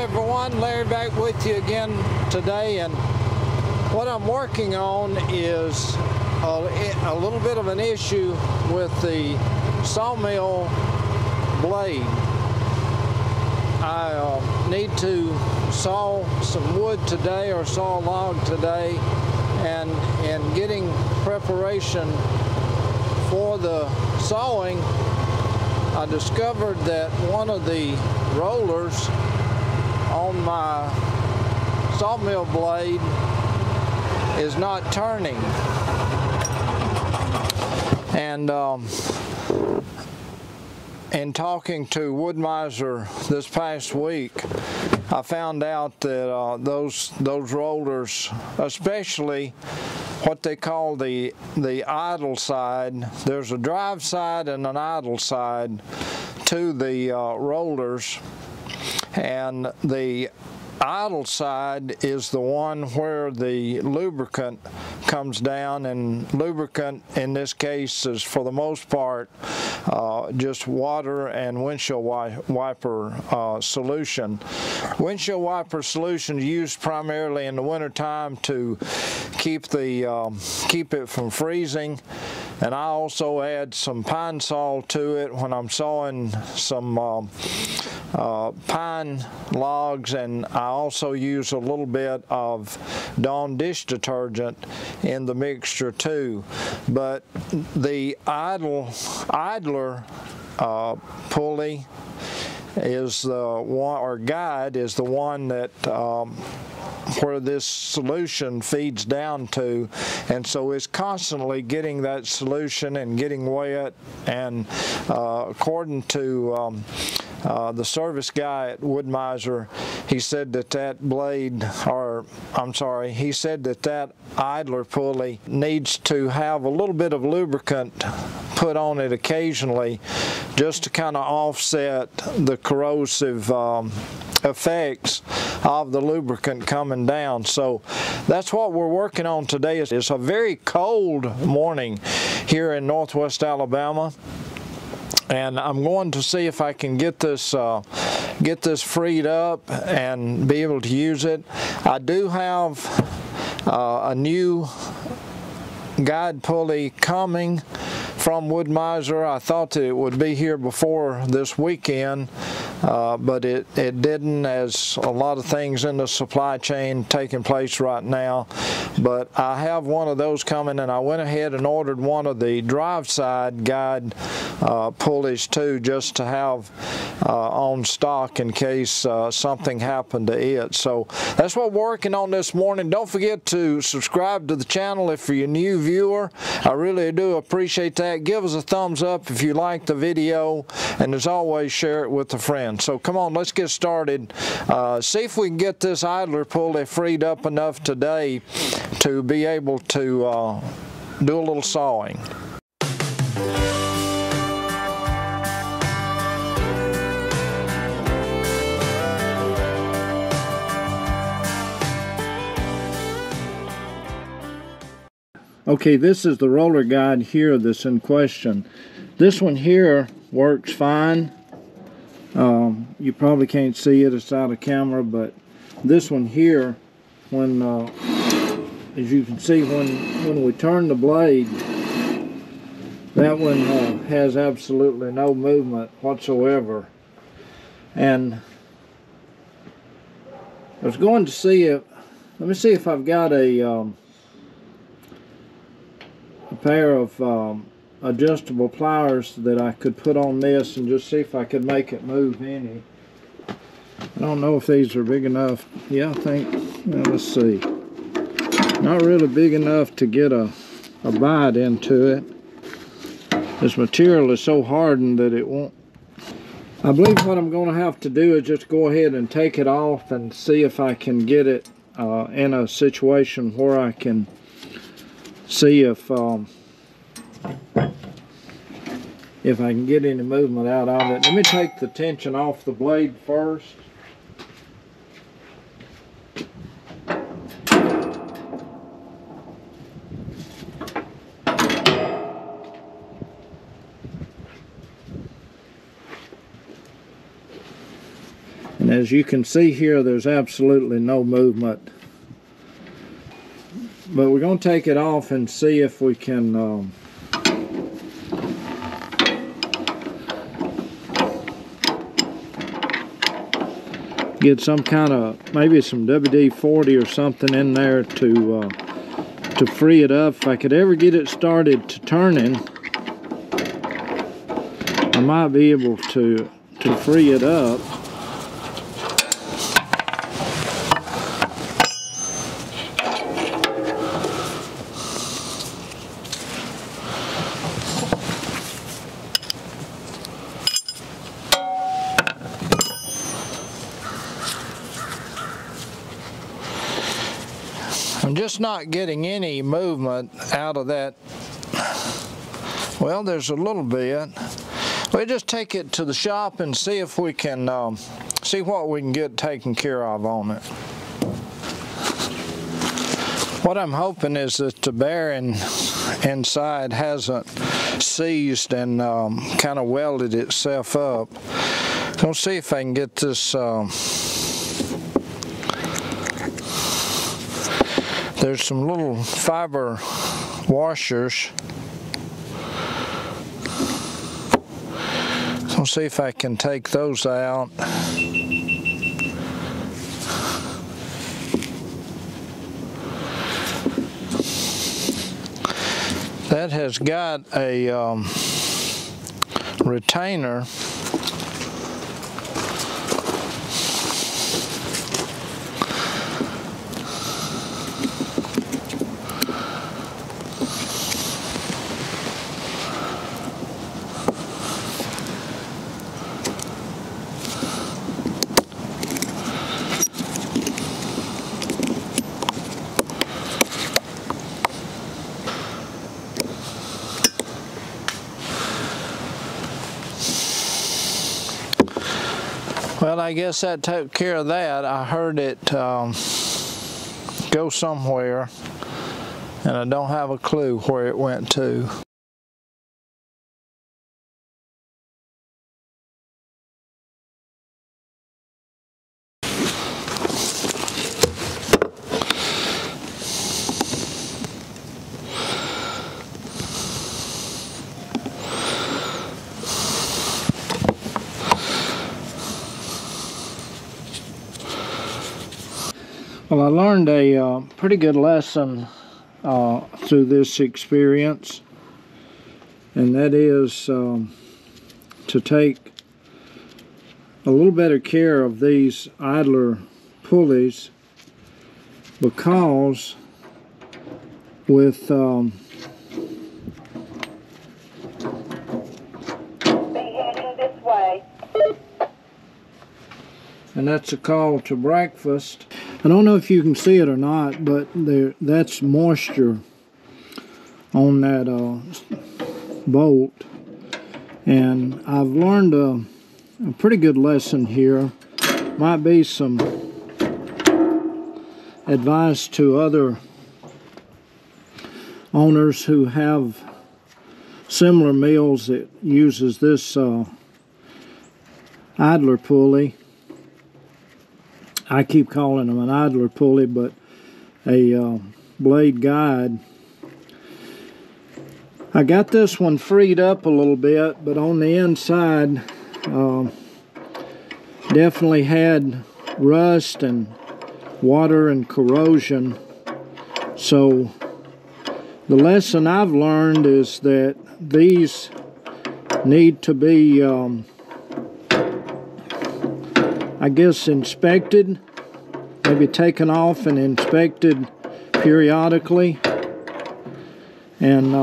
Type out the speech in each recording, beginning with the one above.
everyone, Larry back with you again today, and what I'm working on is a little bit of an issue with the sawmill blade. I need to saw some wood today, or saw a log today, and in getting preparation for the sawing, I discovered that one of the rollers on my sawmill blade is not turning. And in talking to Wood-Mizer this past week, I found out that those rollers, especially what they call the idle side, there's a drive side and an idle side to the rollers, and the idle side is the one where the lubricant comes down, and lubricant in this case is for the most part just water and windshield wiper solution. Windshield wiper solution is used primarily in the wintertime to keep it from freezing, and I also add some pine sol to it when I'm sawing some pine logs, and I also use a little bit of Dawn dish detergent in the mixture too. But the idler pulley is the one, or guide is the one that where this solution feeds down to, and so it's constantly getting that solution and getting wet, and according to the service guy at Wood-Mizer, he said that blade, or I'm sorry, he said that idler pulley needs to have a little bit of lubricant put on it occasionally, just to kind of offset the corrosive effects of the lubricant coming down. So that's what we're working on today. It's a very cold morning here in Northwest Alabama, and I'm going to see if I can get this freed up and be able to use it. I do have a new guide pulley coming from Wood-Mizer. I thought that it would be here before this weekend, but it didn't, as a lot of things in the supply chain taking place right now. But I have one of those coming, and I went ahead and ordered one of the drive side guide pulleys too, just to have on stock in case something happened to it. So that's what we're working on this morning. Don't forget to subscribe to the channel if you're a new viewer. I really do appreciate that. Give us a thumbs up if you like the video, and as always, share it with a friend. So come on, let's get started. See if we can get this idler pulley freed up enough today to be able to do a little sawing. Okay, this is the roller guide here that's in question. This one here works fine. You probably can't see it, it's out of camera, but this one here, when as you can see, when we turn the blade, that one has absolutely no movement whatsoever. And I was going to see if, let me see if I've got a pair of adjustable pliers that I could put on this and just see if I could make it move any. I don't know if these are big enough. Yeah, I think, well, let's see. Not really big enough to get a bite into it. This material is so hardened that it won't. I believe what I'm going to have to do is just go ahead and take it off and see if I can get it in a situation where I can see if I can get any movement out of it. Let me take the tension off the blade first. And as you can see here, there's absolutely no movement. But we're going to take it off and see if we can get some kind of, maybe some WD-40 or something in there to free it up. If I could ever get it started to turning, I might be able to free it up. I'm just not getting any movement out of that. Well, there's a little bit. We'll just take it to the shop and see if we can see what we can get taken care of on it. What I'm hoping is that the bearing inside hasn't seized and kind of welded itself up. We'll see if I can get this. There's some little fiber washers. So I'll see if I can take those out. That has got a retainer. Well, I guess that took care of that. I heard it go somewhere, and I don't have a clue where it went to. Well, I learned a pretty good lesson through this experience, and that is to take a little better care of these idler pulleys, because with Be heading this way. and that's a call to breakfast. I don't know if you can see it or not, but that's moisture on that bolt. And I've learned a pretty good lesson here. Might be some advice to other owners who have similar mills that uses this idler pulley. I keep calling them an idler pulley, but a blade guide. I got this one freed up a little bit, but on the inside definitely had rust and water and corrosion. So the lesson I've learned is that these need to be I guess inspected, maybe taken off and inspected periodically. And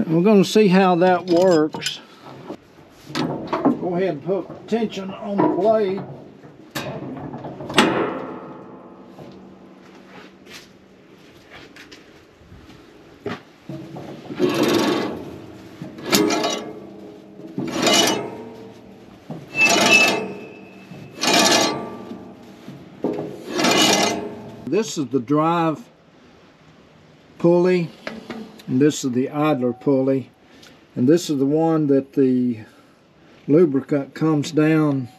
we're going to see how that works. Go ahead and put tension on the blade. This is the drive pulley, and this is the idler pulley. And this is the one that the lubricant comes down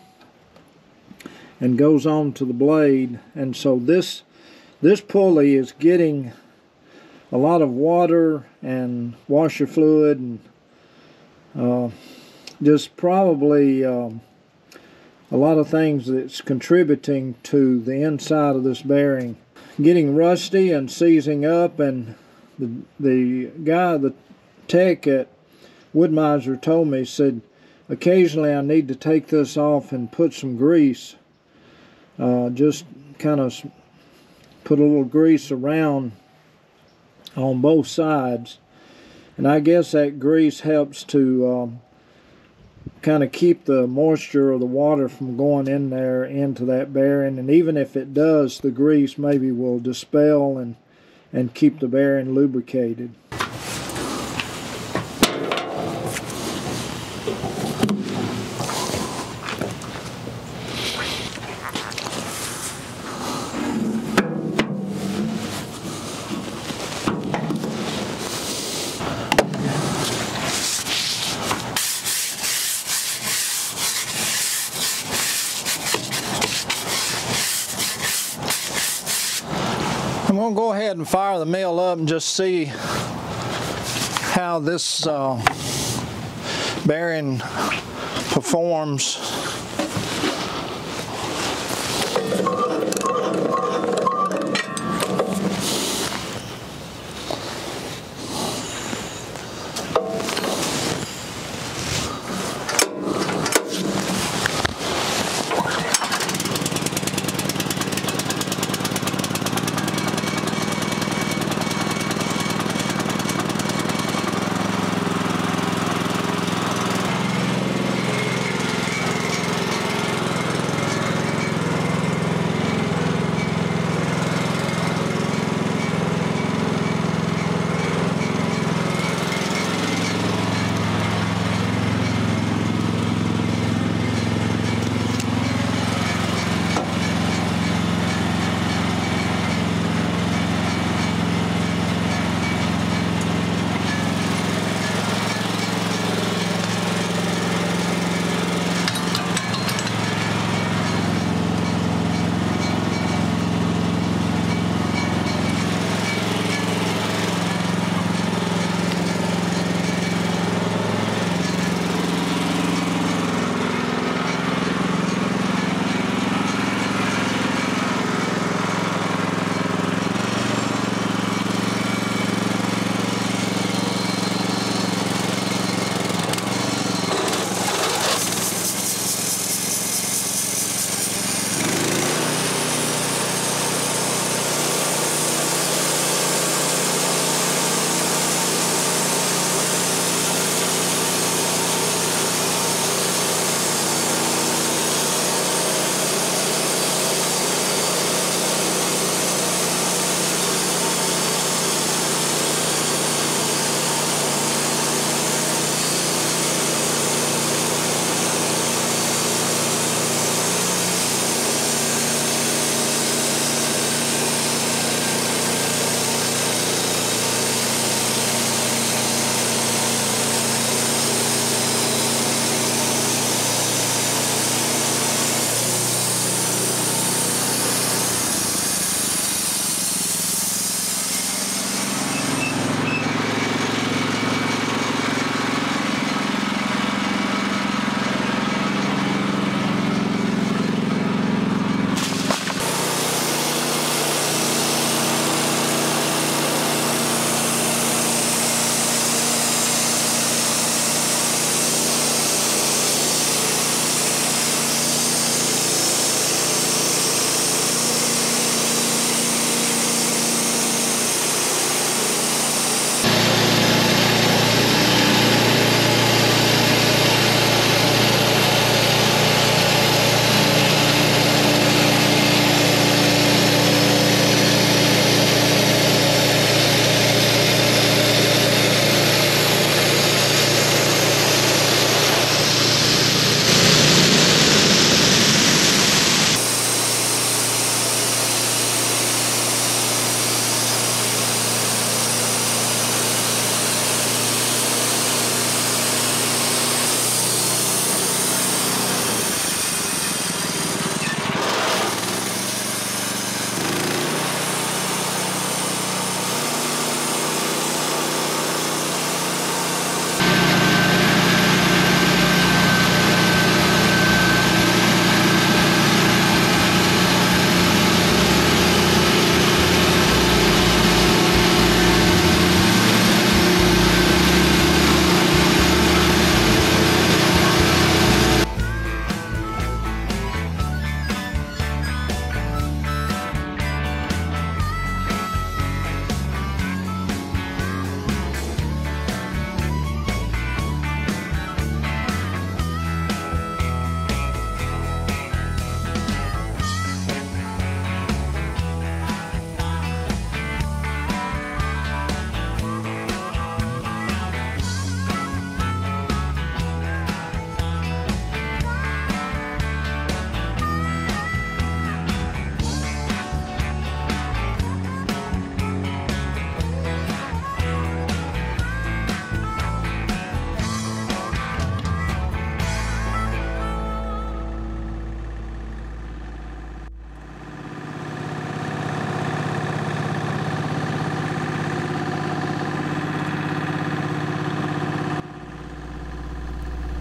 and goes on to the blade. And so this pulley is getting a lot of water and washer fluid and just probably a lot of things that's contributing to the inside of this bearing getting rusty and seizing up. And the guy, the tech at Wood-Mizer, told me, said occasionally I need to take this off and put some grease, just kind of put a little grease around on both sides, and I guess that grease helps to kind of keep the moisture or the water from going in there into that bearing. And even if it does, the grease maybe will dispel and keep the bearing lubricated. I'm going to go ahead and fire the mill up and just see how this bearing performs.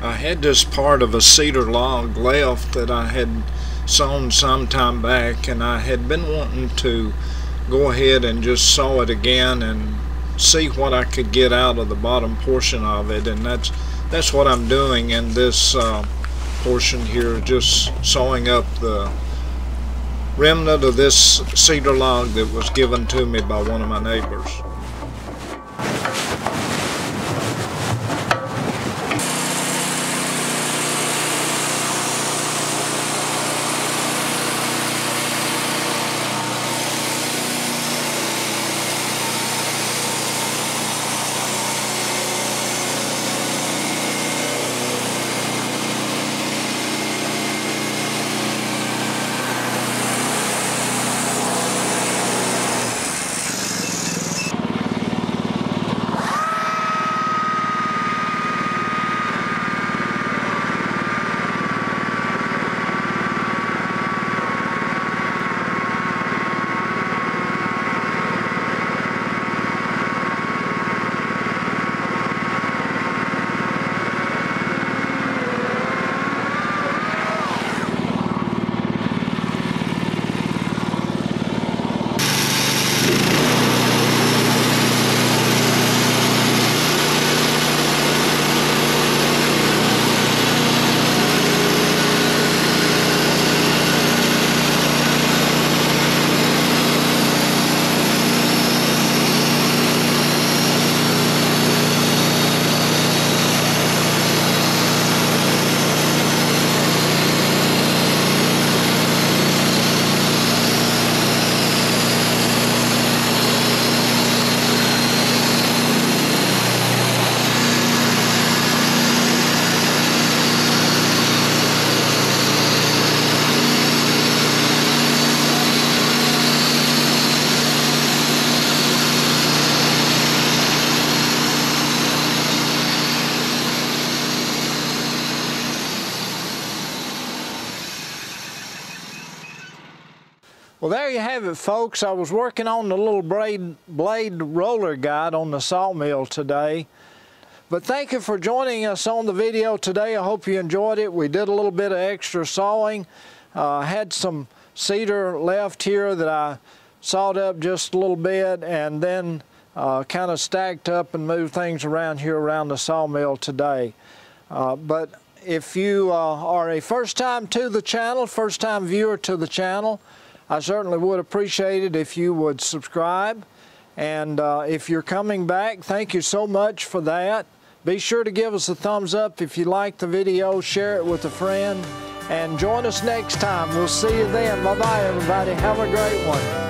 I had this part of a cedar log left that I had sawn some time back, and I had been wanting to go ahead and just saw it again and see what I could get out of the bottom portion of it, and that's what I'm doing in this portion here, just sawing up the remnant of this cedar log that was given to me by one of my neighbors. Well, there you have it, folks. I was working on the little blade roller guide on the sawmill today. But thank you for joining us on the video today. I hope you enjoyed it. We did a little bit of extra sawing. Had some cedar left here that I sawed up just a little bit, and then kind of stacked up and moved things around here around the sawmill today. But if you are a first-time to the channel, first-time viewer to the channel, I certainly would appreciate it if you would subscribe. And if you're coming back, thank you so much for that. Be sure to give us a thumbs up if you like the video, share it with a friend, and join us next time. We'll see you then. Bye-bye, everybody. Have a great one.